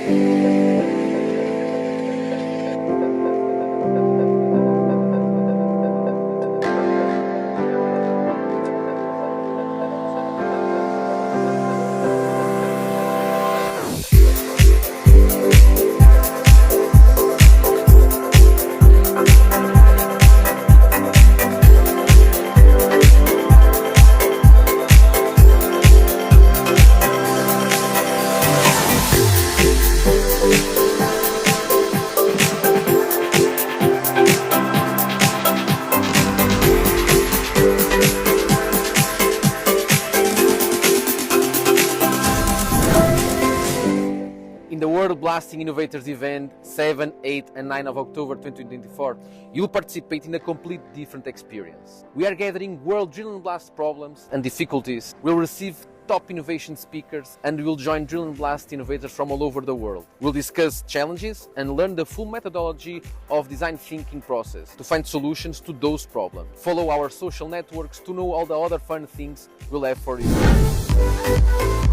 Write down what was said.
In the World Blasting Innovators event 7, 8 and 9 of October 2024, you'll participate in a complete different experience. We are gathering world drill and blast problems and difficulties. We'll receive top innovation speakers and we'll join drill and blast innovators from all over the world. We'll discuss challenges and learn the full methodology of design thinking process to find solutions to those problems. Follow our social networks to know all the other fun things we'll have for you.